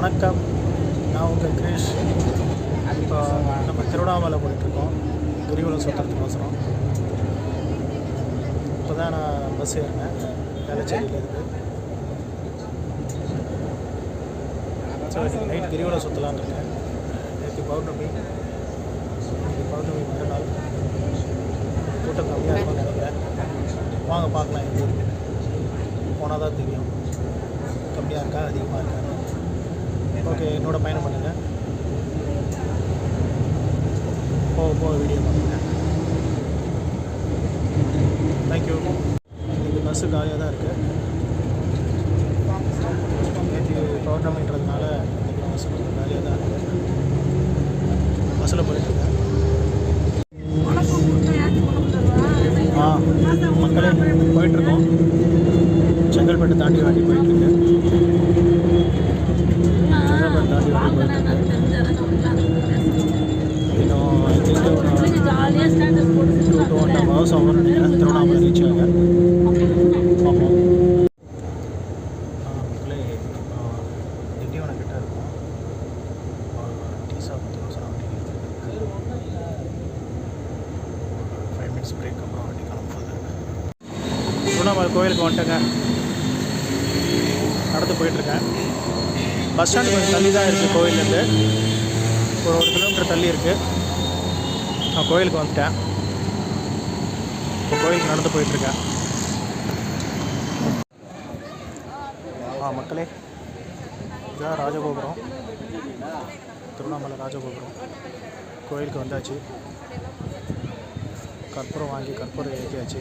வணக்கம், நான் உங்கள் கிரீஷ். இப்போ நம்ம திருவண்ணாமலை போயிட்டுருக்கோம் கிரிவலம் சுற்றுறதுக்கு அவசரம். இப்போ தான் நான் பஸ் ஏறினேன், வேளச்சேரியில் இருக்குது. ஸோ இன்றைக்கி நைட் கிரிவலம் சுற்றலான்னு இருக்கேன். நேற்று பௌர்ணமி, இன்றைக்கி பௌர்ணமி மறுநாள். கூட்டம் கம்மியாக இருக்கும்னு நினைக்கிறேன். வாங்க பார்க்கலாம், எப்படி இருக்குது போனால் தான் தெரியும் கம்மியாக இருக்கா அதிகமாக இருக்கா. ஓகே, என்னோட பயணம் பண்ணுங்கள். போக வீடியோ பண்ணுங்கள். தேங்க்யூ. இன்றைக்கி பஸ்ஸு காலியாக தான் இருக்குது. நேற்று பௌர்ணமின்றதுனால இன்றைக்கி பஸ்ஸு கொஞ்சம் காலியாக தான் இருக்குது. பஸ்ஸில் போயிட்டுருக்கேன். மக்களே போயிட்டுருக்கோம். செங்கல்பட்டு தாண்டி வாண்டி போயிட்டுருக்கு. செங்கல்பட்டு தாண்டி வாண்டி போயிட்டுருக்கு. இன்னும் எங்களுக்கு ஒரு 2.5 hours ஆகும் நினைக்கிறேன் திருவண்ணாமலை ரீச் ஆக. பார்ப்போம். மக்களே திண்டிவனம் கிட்டே இருக்கும். டீ சாப்பிட்டு 5 minutes பிரேக், அப்புறம் வண்டி கிளம்புறது. திருவண்ணாமலை கோயிலுக்கு வந்துட்டுங்க, நடந்து போயிட்டுருக்கேன். பஸ் ஸ்டாண்டு கொஞ்சம் தள்ளி தான் இருக்குது கோயிலேருந்து. ஒரு 1 கிலோமீட்டர் தள்ளி இருக்குது. நான் கோயிலுக்கு வந்துட்டேன். இப்போ கோயிலுக்கு நடந்து போயிட்டுருக்கேன். மக்களே, இதுதான் ராஜகோபுரம், திருவண்ணாமலை ராஜகோபுரம். கோயிலுக்கு வந்தாச்சு. கற்பூரம் வாங்கி கற்பூரம் ஏற்றியாச்சு.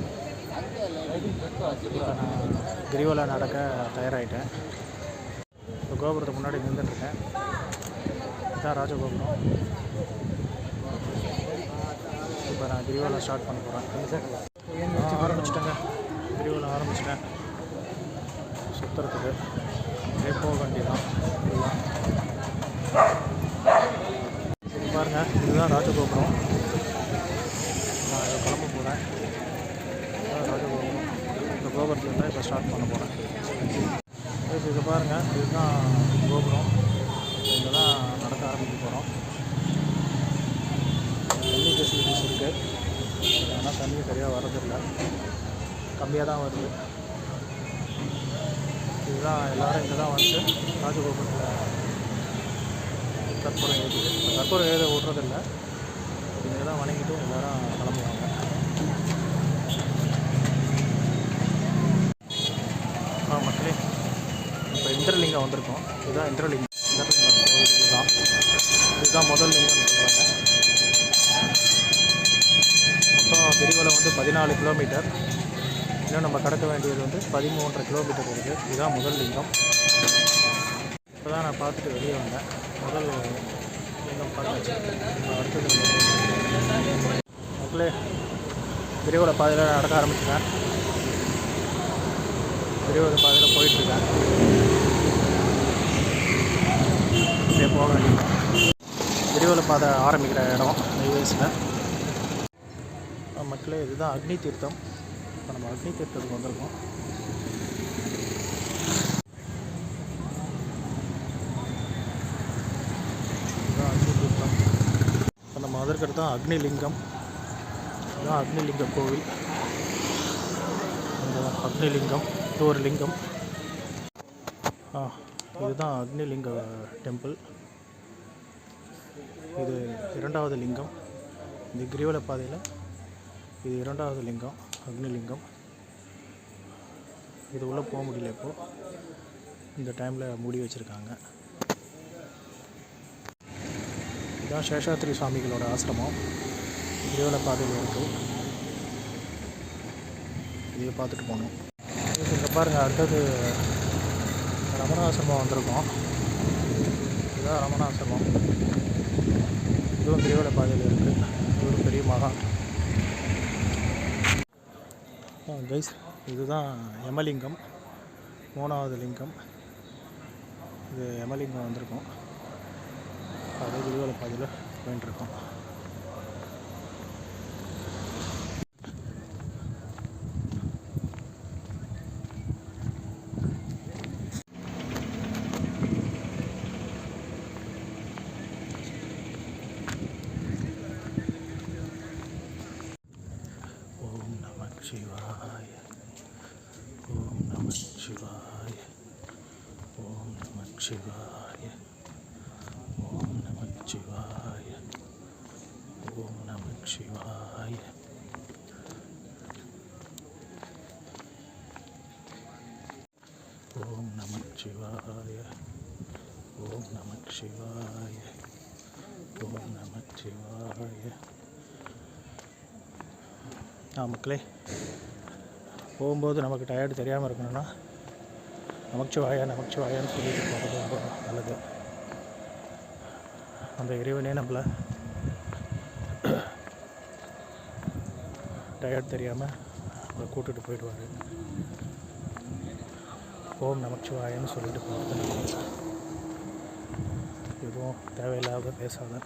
இப்போ நான் கிரிவலம் நடக்க தயாராகிட்டேன். இப்போ கோபுரத்துக்கு முன்னாடி நின்றுட்டுருக்கேன். இதுதான் ராஜகோபுரம். இப்போ நான் கிரிவலம் ஸ்டார்ட் பண்ண போகிறேன். ஆரம்பிச்சிட்டேங்க, கிரிவலம் ஆரம்பிச்சிட்டேன் சுற்றுறதுக்கு. அப்படியே போக வேண்டியதான். இது பாருங்கள், இதுதான் ராஜகோபுரம். நான் இதை கிளம்ப போகிறேன். இதுதான் ராஜகோபுரம். இந்த கோபுரத்தில் தான் இப்போ ஸ்டார்ட் பண்ண போகிறேன். இது பாருங்கள், இதுதான் கோபுரம். இங்கே தான் நடக்க ஆரம்பிக்க போகிறோம். தண்ணி ஃபெசிலிட்டிஸ் இருக்குது, ஆனால் தண்ணி சரியாக வரதில்லை, கம்மியாக தான் வருது. இதுதான் எல்லோரும் இங்கே தான் வந்து ராஜகோபுரத்தில் கற்பூரம் ஏற்றுது. கற்பூரம் ஏத விட்றதில்லை, இங்கே தான் வணங்கிட்டு எல்லோரும் கிளம்புவாங்க. மக்களே, இப்போ இந்திரலிங்கம் வந்திருக்கோம். இதுதான் இந்திரலிங்கம். கோவில் இதுதான் முதல் லிங்கம்னு சொல்கிறாங்க. மொத்தம் கிரிவலம் வந்து 14 கிலோமீட்டர். இன்னும் நம்ம கடக்க வேண்டியது வந்து 13.5 கிலோமீட்டர் இருக்குது. இதுதான் முதல் லிங்கம். இப்போ தான் நான் பார்த்துட்டு வெளியே வந்தேன். முதல் லிங்கம் பார்த்தாச்சு. அடுத்தது மக்களே, கிரிவல பாதையில் நடக்க ஆரம்பிச்சிட்டேன். கிரிவல பாதையில் போயிட்டுருக்கேன். அப்படியே போக வேண்டியது. கிரிவல பாதை ஆரம்பிக்கிற இடம் ஹைவேஸில். மக்களே, இதுதான் அக்னி தீர்த்தம். இப்போ நம்ம அக்னி தீர்த்தத்துக்கு வந்திருக்கோம். இதுதான் அக்னி தீர்த்தம். இப்போ நம்ம அதற்கடுத்து தான் அக்னிலிங்கம். இதுதான் அக்னிலிங்க கோவில். இந்த அக்னிலிங்கம், இது ஒரு லிங்கம். இதுதான் அக்னிலிங்க டெம்பிள். இது 2வது லிங்கம். இந்த கிரிவல பாதையில் இது 2வது லிங்கம், அக்னிலிங்கம். இது உள்ளே போக முடியல, இப்போது இந்த டைமில் மூடி வச்சுருக்காங்க. இதுதான் சேஷாத்ரி சுவாமிகளோட ஆசிரமம், கிரிவல பாதையில் இருக்குது. இதை பார்த்துட்டு போகணும். இங்கே பாருங்கள், அடுத்தது ரமணாசிரமம் வந்திருக்கோம். இதுதான் ரமணாசிரமம். இதுவும் கிரிவல பாதையில் இருக்குது. இது ஒரு பெரிய மகா. கைஸ், இதுதான் யமலிங்கம், 3வது லிங்கம். இது யமலிங்கம் வந்திருக்கோம். அதே கிரிவல பாதையில் போயிட்டுருக்கோம். சிவாய. ஓம் நம சிவாய. ஓம் நம சிவாய. ஓம் நம சிவாய. ஓம் நம சிவாய. ஓம் நம சிவாய. ஓம் நம சிவாய. ஓம் நம சிவாய. மக்களே, போகும்போது நமக்கு டயர்டு தெரியாமல் இருக்கணும்னா நமச்சிவாயான்னு சொல்லிட்டு போகிறது ரொம்ப நல்லது. அந்த இறைவனே நம்மளை டயர்ட் தெரியாமல் நம்மளை கூட்டுட்டு போயிடுவார். ஓம் நமச்சிவாயான்னு சொல்லிட்டு போகிறது நல்லது. எதுவும் தேவையில்லாத பேசாத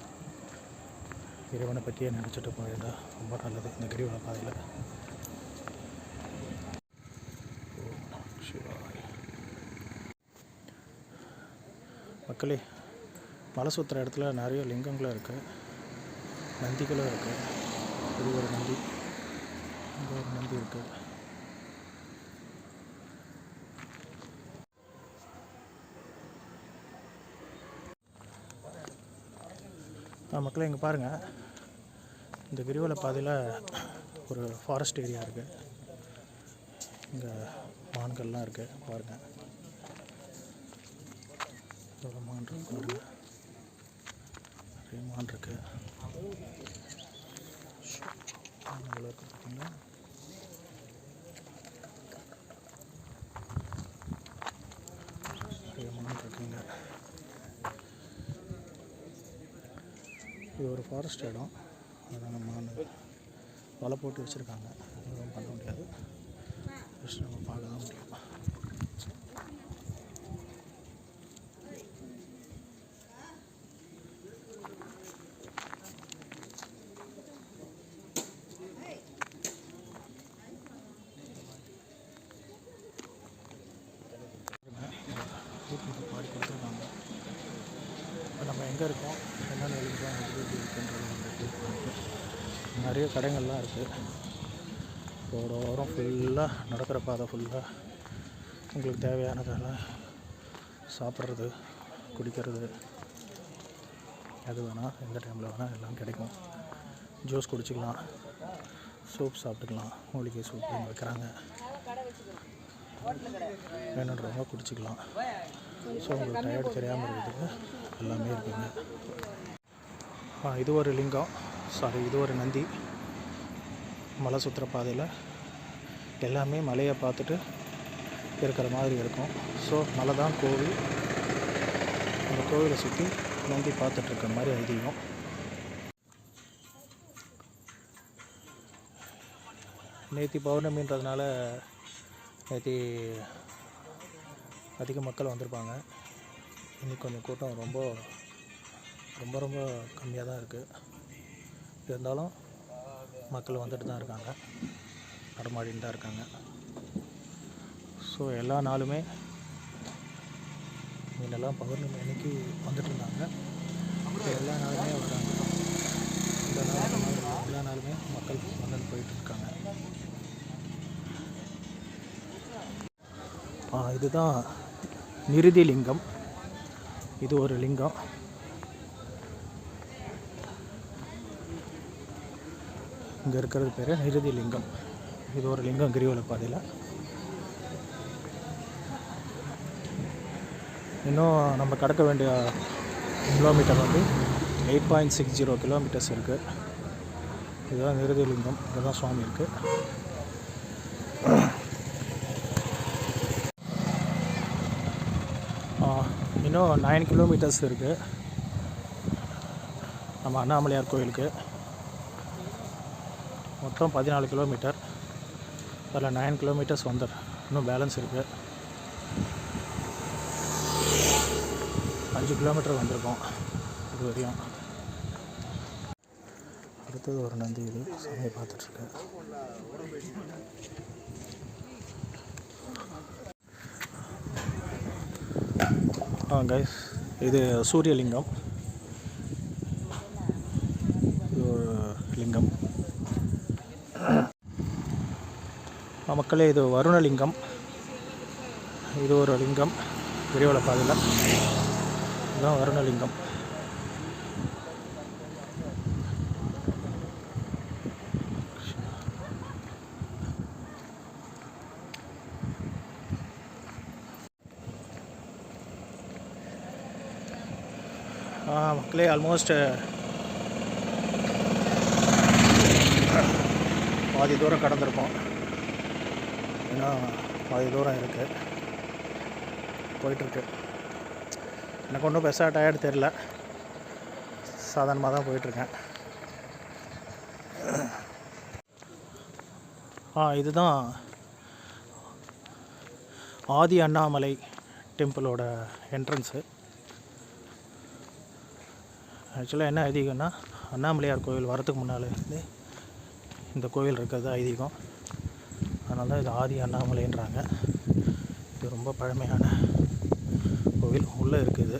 இறைவனை பற்றியே நினச்சிட்டு போயிருந்தா ரொம்ப நல்லது இந்த கிரிவல பாதையில். ஓம் நம சிவாய. மக்களே, மலை சுற்றுற இடத்துல நிறைய லிங்கங்களும் இருக்குது, நந்திகளும் இருக்குது. இது ஒரு நந்தி, இங்கே ஒரு நந்தி இருக்குது. மக்களே, இங்கே பாருங்கள், இந்த கிரிவல பாதையில் ஒரு ஃபாரஸ்ட் ஏரியா இருக்குது. இங்கே மான்கள்லாம் இருக்குது பாருங்கள். எவ்வளோ மான் இருக்கு பாருங்கள், நிறைய மான் இருக்குது. எவ்வளோ இருக்குது பார்த்தீங்களா? நிறைய மான் இருக்குங்க. இது ஒரு ஃபாரஸ்ட் இடம், அதனால் மான் வலை போட்டு வச்சுருக்காங்க. எதுவும் பண்ண முடியாது, ஜஸ்ட் நம்ம பார்க்க தான் முடியும். பாடி கொடுத்துருக்காங்க. இப்போ நம்ம எங்கே இருக்கோம், என்னென்ன எழுதுறோம், எப்படி இருக்குன்றது வந்து நிறைய கடைகள்லாம் இருக்குது. ரோட ஓரம் ஃபுல்லாக நடக்கிற பாதை ஃபுல்லாக உங்களுக்கு தேவையானதெல்லாம் சாப்பிட்றது, குடிக்கிறது, எது வேணால் எந்த டைமில் வேணால் எல்லாம் கிடைக்கும். ஜூஸ் குடிச்சிக்கலாம், சூப் சாப்பிட்டுக்கலாம், மூலிகை சூப் வைக்கிறாங்க, வேணுன்றவங்க குடிச்சிக்கலாம். ஸோ உங்களுக்கு டயர்டு தெரியாமல் இருக்கிறதுக்கு எல்லாமே இருக்குங்க. இது ஒரு லிங்கம், இது ஒரு நந்தி. மலை சுற்றுற பாதையில் எல்லாமே மலையை பார்த்துட்டு இருக்கிற மாதிரி இருக்கும். ஸோ மலை தான் கோவில். அந்த கோவிலை சுற்றி நந்தி பார்த்துட்ருக்க மாதிரி ஐதீகம். நேற்று பௌர்ணமின்றதுனால நேற்று அதிக மக்கள் வந்திருப்பாங்க. இன்றைக்கி கொஞ்சம் கூட்டம் ரொம்ப ரொம்ப ரொம்ப கம்மியாக தான் இருக்குது. இருந்தாலும் மக்கள் வந்துட்டு தான் இருக்காங்க, நடமாடின்னு தான் இருக்காங்க. ஸோ எல்லா நாளுமே முன்னெல்லாம் பௌர்ணமி அன்றைக்கி வந்துட்டு இருந்தாங்க, எல்லா நாளுமே வராங்க. எல்லா நாளுமே மக்கள் வந்துட்டு போயிட்டு இருக்காங்க. இதுதான் நிருதி லிங்கம். இது ஒரு லிங்கம். இங்கே இருக்கிறது பேர் நிருதி லிங்கம். இது ஒரு லிங்கம் கிரிவல பாதையில். இன்னும் நம்ம கடக்க வேண்டிய கிலோமீட்டர் வந்து 8.60 கிலோமீட்டர்ஸ் இருக்குது. இதுதான் நிருதி லிங்கம். இதுதான் சுவாமி இருக்குது. இன்னும் 9 கிலோமீட்டர்ஸ் இருக்குது நம்ம அண்ணாமலையார் கோயிலுக்கு. மொத்தம் 14 கிலோமீட்டர். அதில் 9 கிலோமீட்டர்ஸ் இன்னும் பேலன்ஸ் இருக்குது. 5 கிலோமீட்டர் வந்திருக்கோம் இது வரையும். அடுத்தது ஒரு நந்தி, இது சாமியை பார்த்துட்ருக்கு. கைஸ், இது சூரியலிங்கம். இது ஒரு லிங்கம். மக்களே, இது வருணலிங்கம். இது ஒரு லிங்கம் கிரிவல பாதையில். இதுதான் வருணலிங்கம். மக்களே, ஆல்மோஸ்ட் பாதி தூரம் கடந்திருப்போம். ஏன்னா பாதி தூரம் இருக்குது, போயிட்டுருக்கு. எனக்கு ஒன்றும் பெருசாக டயர்டு தெரில, சாதாரணமாக தான் போயிட்டுருக்கேன். இதுதான் ஆதி அண்ணாமலை டெம்பிளோட என்ட்ரன்ஸு. ஆக்சுவலாக என்ன ஐதீகம்னா, அண்ணாமலையார் கோவில் வரத்துக்கு முன்னால் இருந்து இந்த கோவில் இருக்கிறது ஐதீகம். அதனால தான் இது ஆதி அண்ணாமலைன்றாங்க. இது ரொம்ப பழமையான கோவில். உள்ளே இருக்குது.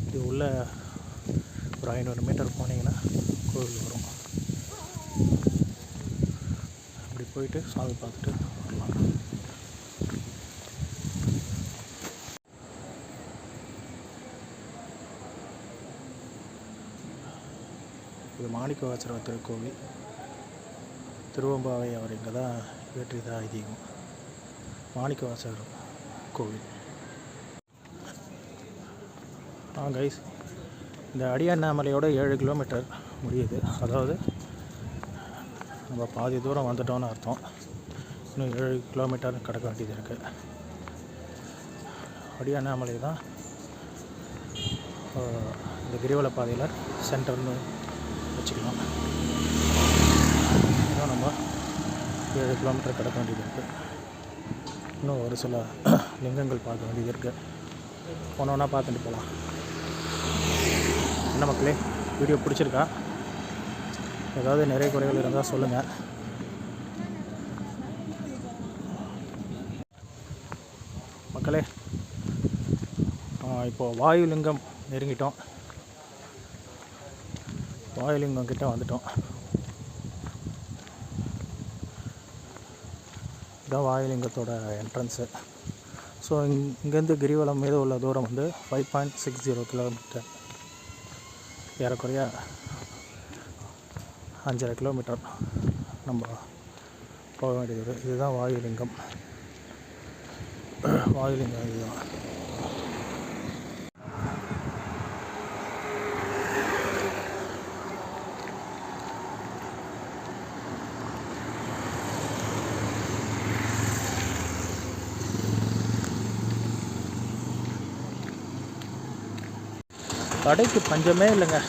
இது உள்ளே ஒரு 500 மீட்டர் போனீங்கன்னா கோவில் வரும். அப்படி போயிட்டு சாமி பார்த்துட்டு வரலாம். இது மாணிக்கவாசகர் திருக்கோவில். திருவம்பாவை அவர் இங்கே தான் இயற்றியதாக ஐதீகம். மாணிக்கவாசகர் கோவில். கைஸ், இந்த அடியண்ணாமலையோட 7 கிலோமீட்டர் முடியுது. அதாவது நம்ம பாதி தூரம் வந்துட்டோன்னு அர்த்தம். இன்னும் 7 கிலோமீட்டர் கடக்க வேண்டியது இருக்குது. அடியண்ணாமலை தான் இந்த கிரிவல பாதையில் சென்டர்னு வச்சுக்கலாம். இன்னும் நம்ம 7 கிலோமீட்டர் கடக்க வேண்டியது இருக்குது. இன்னும் ஒரு சில லிங்கங்கள் பார்க்க வேண்டியது இருக்குது. ஒன்றா பார்த்துட்டு போகலாம். என்ன மக்களே, வீடியோ பிடிச்சிருக்கா? ஏதாவது நிறைய குறைகள் இருந்தால் சொல்லுங்கள். மக்களே, இப்போது வாயுலிங்கம் நெருங்கிட்டோம். வாயுலிங்கம் கிட்ட வந்துட்டோம். இதுதான் வாயுலிங்கத்தோட என்ட்ரன்ஸு. ஸோ இங்கேருந்து கிரிவலம் மீது உள்ள தூரம் வந்து 5.60 கிலோமீட்டர். ஏறக்குறைய 5.5 கிலோமீட்டர் நம்ம போக வேண்டியது. இதுதான் வாயுலிங்கம். வாயுலிங்கம் இதுதான். கடைக்கு பஞ்சமே இல்லைங்க.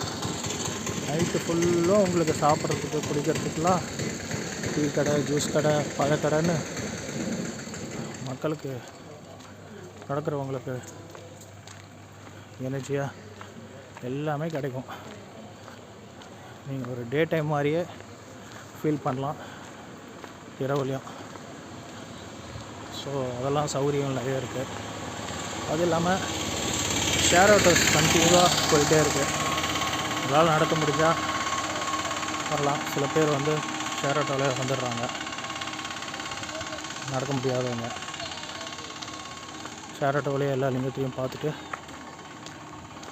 நைட்டு ஃபுல்லும் உங்களுக்கு சாப்பிட்றதுக்கு குடிக்கிறதுக்கெலாம் டீ கடை, ஜூஸ் கடை, பழக்கடைன்னு மக்களுக்கு நடக்கிறவங்களுக்கு எனர்ஜியாக எல்லாமே கிடைக்கும். நீங்கள் ஒரு டே டைம் மாதிரியே ஃபீல் பண்ணலாம் இரவுலையும். ஸோ அதெல்லாம் சௌகரியங்கள் நிறைய இருக்குது. அது இல்லாமல் ஷேர் ஆட்டோஸ் கண்டினியூவாக போயிட்டே இருக்குது. உங்களால் நடக்க முடிஞ்சால் வரலாம். சில பேர் வந்து ஷேர் ஆட்டோவில் வந்துடுறாங்க, நடக்க முடியாதவங்க. ஷேர் ஆட்டோவிலே எல்லா லிங்கத்தையும் பார்த்துட்டு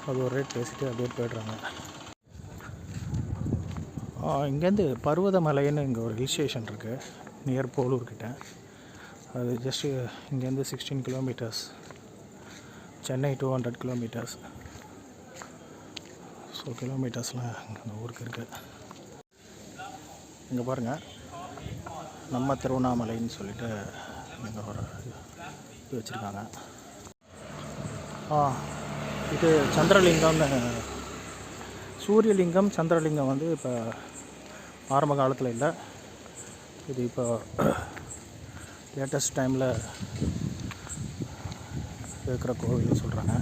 அது ஒரு ரேட் பேசிட்டு அப்படியே போய்ட்றாங்க. இங்கேருந்து பர்வதமலைன்னு இங்கே ஒரு ஹில் ஸ்டேஷன் இருக்குது நியர் போலூர்கிட்ட. அது ஜஸ்ட்டு இங்கேருந்து 16 கிலோமீட்டர்ஸ். சென்னை 200 கிலோமீட்டர்ஸ். ஸோ கிலோமீட்டர்ஸ்லாம் இந்த ஊருக்கு இருக்குது. இங்கே பாருங்கள், நம்ம திருவண்ணாமலைன்னு சொல்லிட்டு இங்கே ஒரு இது வச்சுருக்காங்க. இது சந்திரலிங்கம்னு. சூரியலிங்கம், சந்திரலிங்கம் வந்து இப்போ ஆரம்ப காலத்தில் இல்லை. இது இப்போ லேட்டஸ்ட் டைமில் இருக்கிற கோவில்னு சொல்கிறாங்க.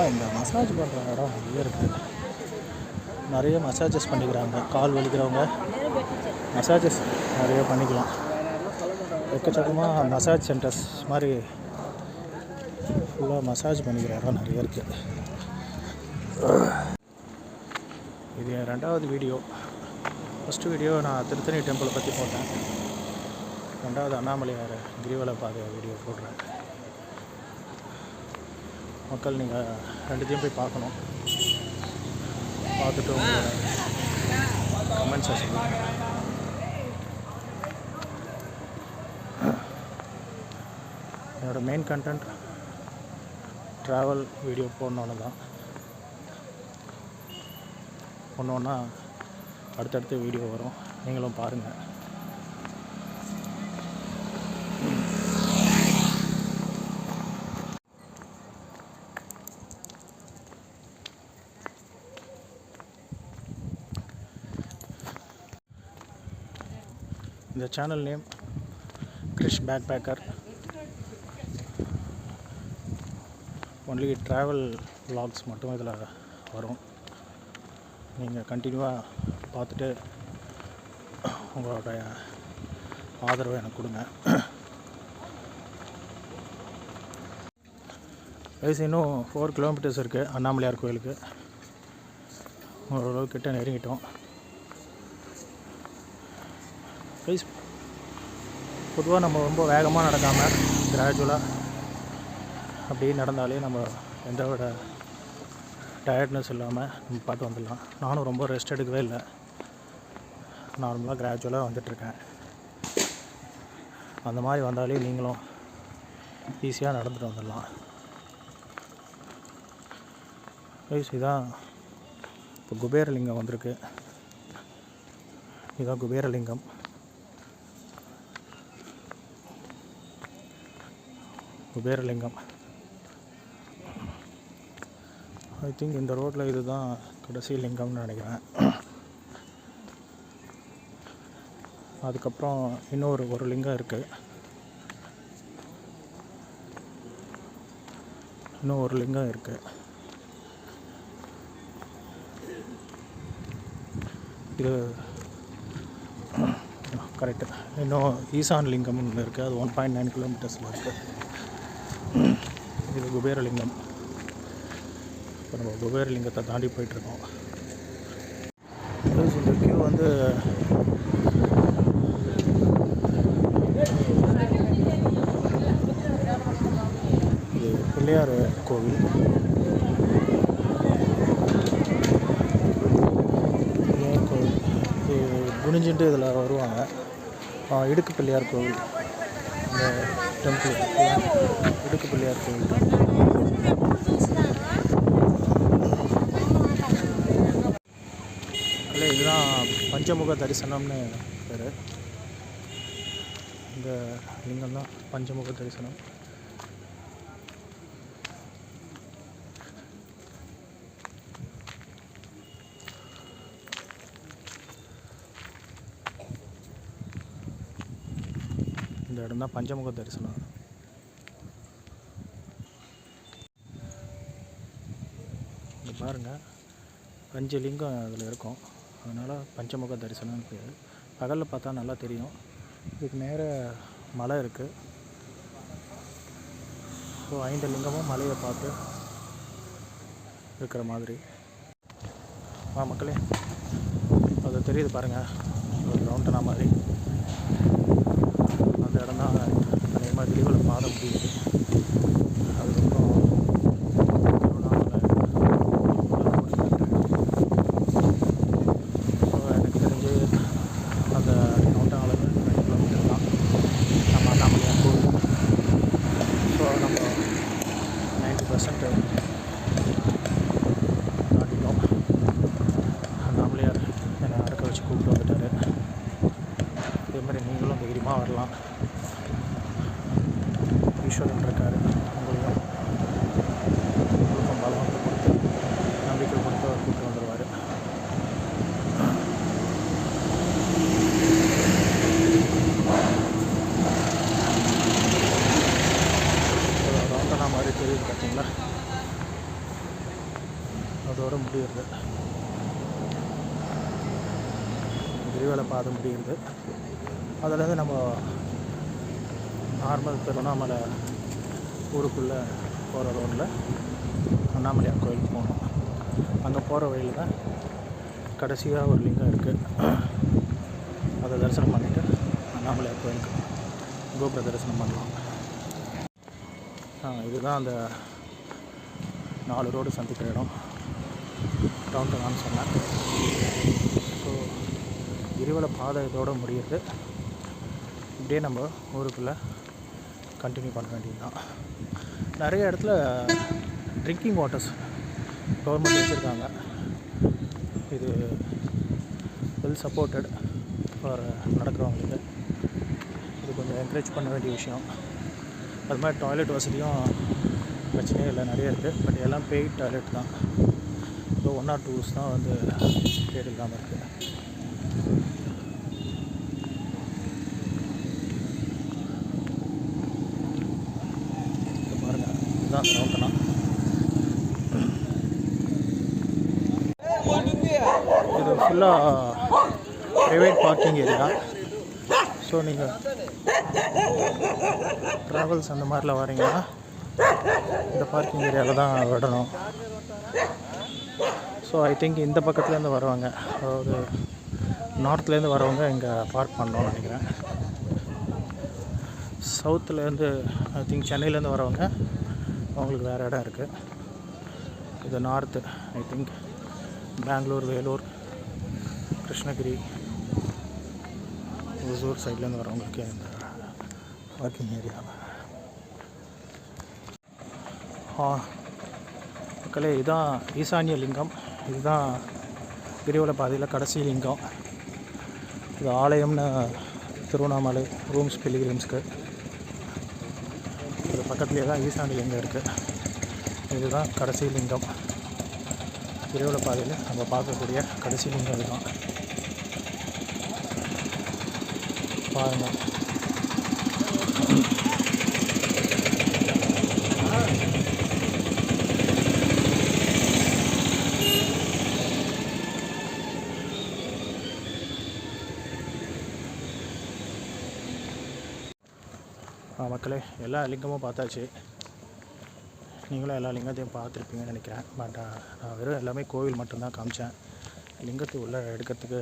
இந்த மசாஜ் பண்ணுற இடம் நிறைய இருக்குது. நிறைய மசாஜஸ் பண்ணிக்கிறாங்க. கால் வலிக்கிறவங்க மசாஜஸ் நிறைய பண்ணிக்கலாம். எக்கச்சக்கமாக மசாஜ் சென்டர்ஸ் மாதிரி ஃபுல்லாக மசாஜ் பண்ணிக்கிற இடம் நிறைய இருக்குது. இது என் 2வது வீடியோ. ஃபஸ்ட்டு வீடியோ நான் திருத்தணி டெம்பிளை பற்றி போட்டேன். 2வது அண்ணாமலையார் கிரிவல பாதை வீடியோ போடுறேன். மக்கள் நீங்கள் 2த்தையும் போய் பார்க்கணும். பார்த்துட்டு உங்களோட கமெண்ட்ஸை சொல்லுங்கள். என்னோடய மெயின் கண்டென்ட் ட்ராவல் வீடியோ போடணுன்னு தான். ஒன்று ஒன்றா அடுத்தடுத்து வீடியோ வரும், நீங்களும் பாருங்கள். இந்த channel name Krish backpacker. Only travel vlogs மட்டும் இதில் வரும். நீங்கள் கண்டினியூவாக பார்த்துட்டு உங்களோட ஆதரவை எனக்கு கொடுங்க. வயசு இன்னும் 4 கிலோமீட்டர்ஸ் இருக்குது அண்ணாமலையார் கோயிலுக்கு. ஓரளவு கிட்ட நெருங்கிட்டோம். ப்ளீஸ் பொதுவாக நம்ம ரொம்ப வேகமாக நடக்காமல் கிராஜுவலாக அப்படியே நடந்தாலே நம்ம எந்த விட டயர்ட்னஸ் இல்லாமல் நம்ம பாட்டு வந்துடலாம். நானும் ரொம்ப ரெஸ்ட் எடுக்கவே இல்லை, நார்மலாக கிராஜுவலாக வந்துட்டுருக்கேன். அந்த மாதிரி வந்தாலே நீங்களும் ஈஸியாக நடந்துட்டு வந்துடலாம். ப்ளீஸ் இதான் இப்போ குபேரலிங்கம் வந்திருக்கு. இதுதான் குபேரலிங்கம். குபேரலிங்கம் ஐ திங்க் இந்த ரோட்டில் இதுதான் கடைசி லிங்கம்னு நினைக்கிறேன். அதுக்கப்புறம் இன்னொரு லிங்கம் இருக்குது. இன்னும் ஒரு லிங்கம் இருக்குது. இது கரெக்டு. இன்னும் ஈசான் லிங்கம்னு ஒன்று இருக்குது. அது 1.9 கிலோமீட்டர்ஸில் இருக்குது. இது குபேரலிங்கம். இப்போ நம்ம குபேரலிங்கத்தை தாண்டி போயிட்டுருக்கோம். இந்த கியூ வந்து இது பிள்ளையார் கோவில். பிள்ளையார் கோவில் இது குனிஞ்சிட்டு இதில் வருவாங்க. இடுக்கு பிள்ளையார் கோவில். இந்த டெம்பிள் இடுக்கு பிள்ளையார் கோவில். இல்லை, இதுதான் பஞ்சமுக தரிசனம்னு பேர். இந்த லிங்கம் தான் பஞ்சமுக தரிசனம். இந்த இடம் தான் பஞ்சமுக தரிசனம். இங்கே பாருங்கள், 5 லிங்கம் அதில் இருக்கும். அதனால் பஞ்சமுக தரிசனம்னு பேர். பகலில் பார்த்தா நல்லா தெரியும். இதுக்கு நேர மலை இருக்குது. ஸோ 5 லிங்கமும் மலையை பார்த்து இருக்கிற மாதிரி. மக்களே, அது தெரியுது பாருங்கள், ஒரு ரவுண்டனா மாதிரி. அந்த இடம் தான் அதிகமாக கிரிவல பாதை முடியுது. அதுக்கப்புறம் நீங்களும் தைரியமாக வரலாம். ஈஸ்வரன் இருக்கார், உங்களுக்கும் பலம் கொடுத்து நம்பிக்கை கொடுத்து அவர் கூப்பிட்டு வந்துடுவார். ரவுண்டனா மாதிரி தெரியுது பார்த்தீங்களா? அதோடு முடியுது, கிரிவல பாதை முடியுது. அதுலேருந்து நம்ம நார்மல் திருவண்ணாமலை ஊருக்குள்ளே போகிற ரோட்டில் அண்ணாமலையார் கோயிலுக்கு போகணும். அங்கே போகிற வழியில் தான் கடைசியாக ஒரு லிங்கம் இருக்குது. அதை தரிசனம் பண்ணிவிட்டு அண்ணாமலையார் கோயிலுக்கு கோபுர தரிசனம் பண்ணலாம். இதுதான் அந்த 4 ரோடு சந்திக்கிற இடம். டவுன் சொன்னேன். ஸோ கிரிவல பாதை இதோடு முடியுது. இப்படியே நம்ம ஊருக்குள்ளே கண்டினியூ பண்ண வேண்டியது தான். நிறைய இடத்துல ட்ரிங்கிங் வாட்டர்ஸ் கவர்மெண்ட் வச்சுருக்காங்க. இது வெல் சப்போர்ட்டட் ஃபார் நடக்கிறவங்களுக்கு. இது கொஞ்சம் என்கரேஜ் பண்ண வேண்டிய விஷயம். அது மாதிரி டாய்லெட் வசதியும் பிரச்சனையே இல்லை, நிறைய இருக்குது. பட் எல்லாம் பெய்ட் டாய்லெட் தான். ஸோ 1 or 2 தான் வந்து பேர் இல்லாமல் இருக்குது. பாருங்கள், இதுதான் ரவுண்டனா. இது ஃபுல்லாக ப்ரைவேட் பார்க்கிங் ஏரியா. ஸோ நீங்கள் ட்ராவல்ஸ் அந்த மாதிரிலாம் வரீங்கன்னா இந்த பார்க்கிங் ஏரியாவில் தான் விடணும். ஸோ ஐ திங்க் இந்த பக்கத்துலேருந்து வருவாங்க, அதாவது நார்த்லேருந்து வரவங்க இங்கே பார்க் பண்ணணும்னு நினைக்கிறேன். சவுத்துலேருந்து ஐ திங்க் சென்னையிலேருந்து வரவங்க அவங்களுக்கு வேறு இடம் இருக்குது. இது north, I think Bangalore, Vellore, Krishnagiri, Hosur சைட்லேருந்து வரவங்களுக்கு இந்த பார்க்கிங் ஏரியா. மக்களே, இதுதான் ஈசானிய லிங்கம். இதுதான் கிரிவல பாதையில் கடைசி லிங்கம். இது ஆலயம்னு திருவண்ணாமலை ரூம்ஸ் பிலிகிரிம்ஸ்க்கு இது பக்கத்துலேயே தான் ஈசானிய லிங்கம் இருக்குது. இதுதான் கடைசி லிங்கம். கிரிவல பாதையில் நம்ம பார்க்கக்கூடிய கடைசி லிங்கம் இதுதான். பாருங்கள், மக்களே, எல்லா லிங்கமும் பார்த்தாச்சு. நீங்களும் எல்லா லிங்கத்தையும் பார்த்துருப்பீங்கன்னு நினைக்கிறேன். பட் நான் வெறும் எல்லாமே கோவில் மட்டும்தான் காமிச்சேன். லிங்கத்துக்கு உள்ளே எடுக்கிறதுக்கு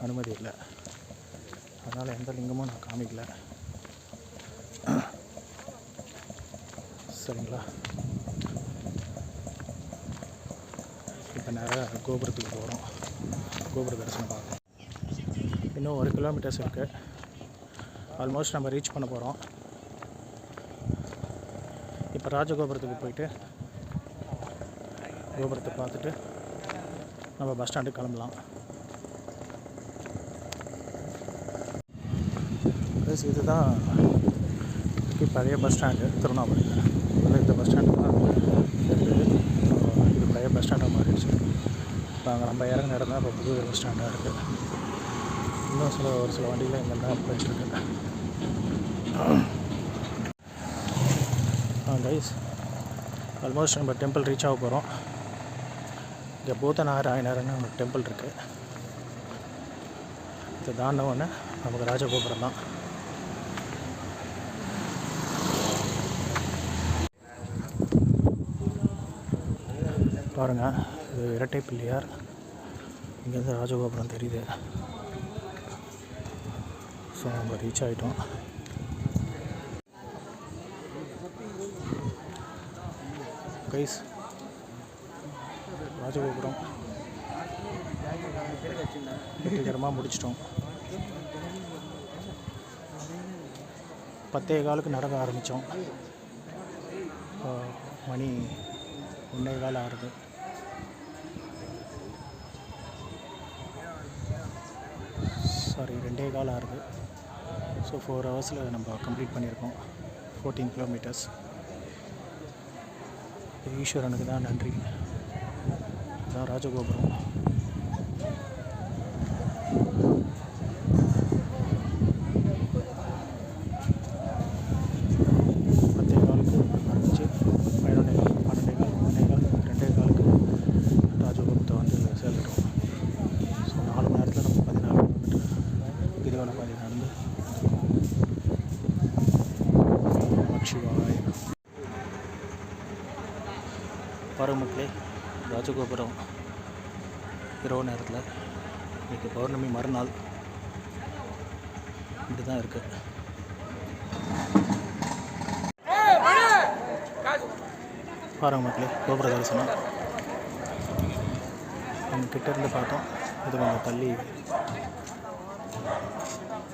அனுமதி இல்லை, அதனால் எந்த லிங்கமும் நான் காமிக்கல. சரிங்களா? இப்போ நேராக கோபுரத்துக்கு போகிறோம். கோபுர தரிசனம் பார்க்கணும். இன்னும் 1 கிலோமீட்டர்ஸ் இருக்குது. ஆல்மோஸ்ட் நம்ம ரீச் பண்ண போகிறோம். இப்போ ராஜகோபுரத்துக்கு போயிட்டு கோபுரத்தை பார்த்துட்டு நம்ம பஸ் ஸ்டாண்டுக்கு கிளம்பலாம். இதுதான் பழைய பஸ் ஸ்டாண்டு திருவண்ணாமலையில். இந்த பஸ் ஸ்டாண்டு தான் இருக்குது. இது பழைய பஸ் ஸ்டாண்டாக மாறிடுச்சு. இப்போ அங்கே நம்ம இறங்க இடம் தான் இப்போ புது பஸ் ஸ்டாண்டாக இருக்குது. இன்னும் ஒரு சில வண்டியில் இங்கே தான் போயிட்டுருக்கு. கைஸ், ஆல்மோஸ்ட் நம்ம டெம்பிள் ரீச் ஆக போகிறோம். இங்கே பூதநாயர் ஆயனார்னு ஒரு டெம்பிள் இருக்குது. இதை தாண்டவொன்னே நமக்கு ராஜகோபுரம் தான். பாருங்கள், இது இரட்டை பிள்ளையார். இங்கேருந்து ராஜகோபுரம் தெரியுது. ஸோ நம்ம ரீச் ஆகிட்டோம். கைஸ், ராஜகோபுரம் வெற்றிகரமாக முடிச்சிட்டோம். 10:15 நடக்க ஆரம்பித்தோம். மணி 1:15 ஆகுது. சாரி, 2:15 ஆகுது. ஸோ 4 ஹவர்ஸில் நம்ம கம்ப்ளீட் பண்ணியிருக்கோம் 14 கிலோமீட்டர்ஸ். ஈஸ்வரனுக்கு தான் நன்றி. இதுதான் ராஜகோபுரம். ராஜகோபுரத்தை வந்து சேர்ந்துட்டோம். ஸோ 4 மணி நேரத்தில் நம்ம 14 கிலோமீட்டர் கிரிவல பாதை நடந்து சிவாய. பாருங்க மக்களே, ராஜகோபுரம் இரவு நேரத்தில் இன்றைக்கி பௌர்ணமி மறுநாள் இப்படி தான் இருக்குது. பாருங்க மக்களே, கோபுர தரிசனம் நம்ம கிட்டேருந்து பார்த்தோம். இது கொஞ்சம் தள்ளி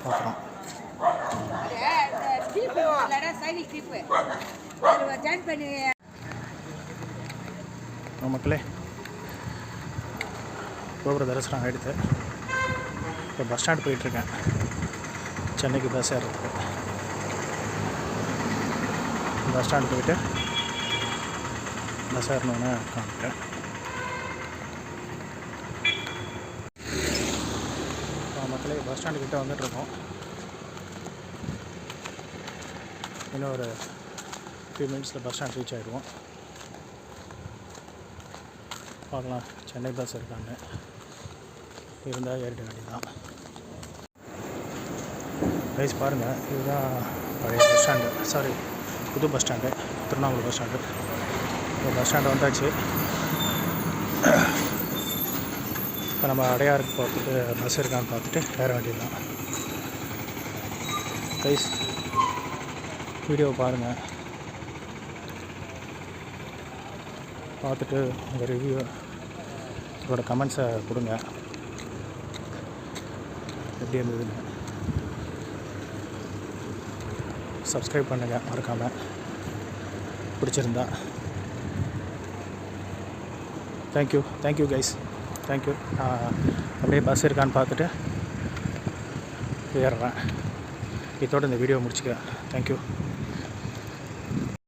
பார்க்குறோம். மக்களே, கோபுர தரிசனம் ஆகிடுது. இப்போ பஸ் ஸ்டாண்ட் போயிட்டுருக்கேன், சென்னைக்கு பஸ் ஏறதுக்கு. பஸ் ஸ்டாண்ட் போயிட்டு பஸ் ஏறணுன்னு காமிக்கிறேன். மக்களே, பஸ் ஸ்டாண்டுக்கிட்ட வந்துட்டுருக்கோம். இன்னும் ஒரு ஃபியூ மினிட்ஸில் பஸ் ஸ்டாண்ட் ரீச் ஆகிடுவோம். பார்க்கலாம் சென்னை பஸ் இருக்கான்னு. இருந்தால் ஏறிட வேண்டியதான். ப்ரைஸ் பாருங்கள், இதுதான் பழைய பஸ் ஸ்டாண்டு, சாரி புது bus stand, Tiruvannamalai bus stand. இந்த பஸ் ஸ்டாண்டு வந்தாச்சு. இப்போ நம்ம அடையாருக்கு போகிறதுக்கு பஸ் இருக்கான்னு பார்த்துட்டு ஏற வேண்டியதுதான். ப்ரைஸ் வீடியோ பாருங்கள், பார்த்துட்டு உங்கள் ரிவ்யூ உங்களோட கமெண்ட்ஸை கொடுங்க, எப்படி இருந்ததுன்னு. சப்ஸ்கிரைப் பண்ணுங்கள் மறக்காமல், பிடிச்சிருந்தா. Thank you guys, thank you. அப்படியே பஸ் இருக்கான்னு பார்த்துட்டு ஏறுறேன். இதோடு இந்த வீடியோ முடிச்சுக்கிறேன். தேங்க்யூ.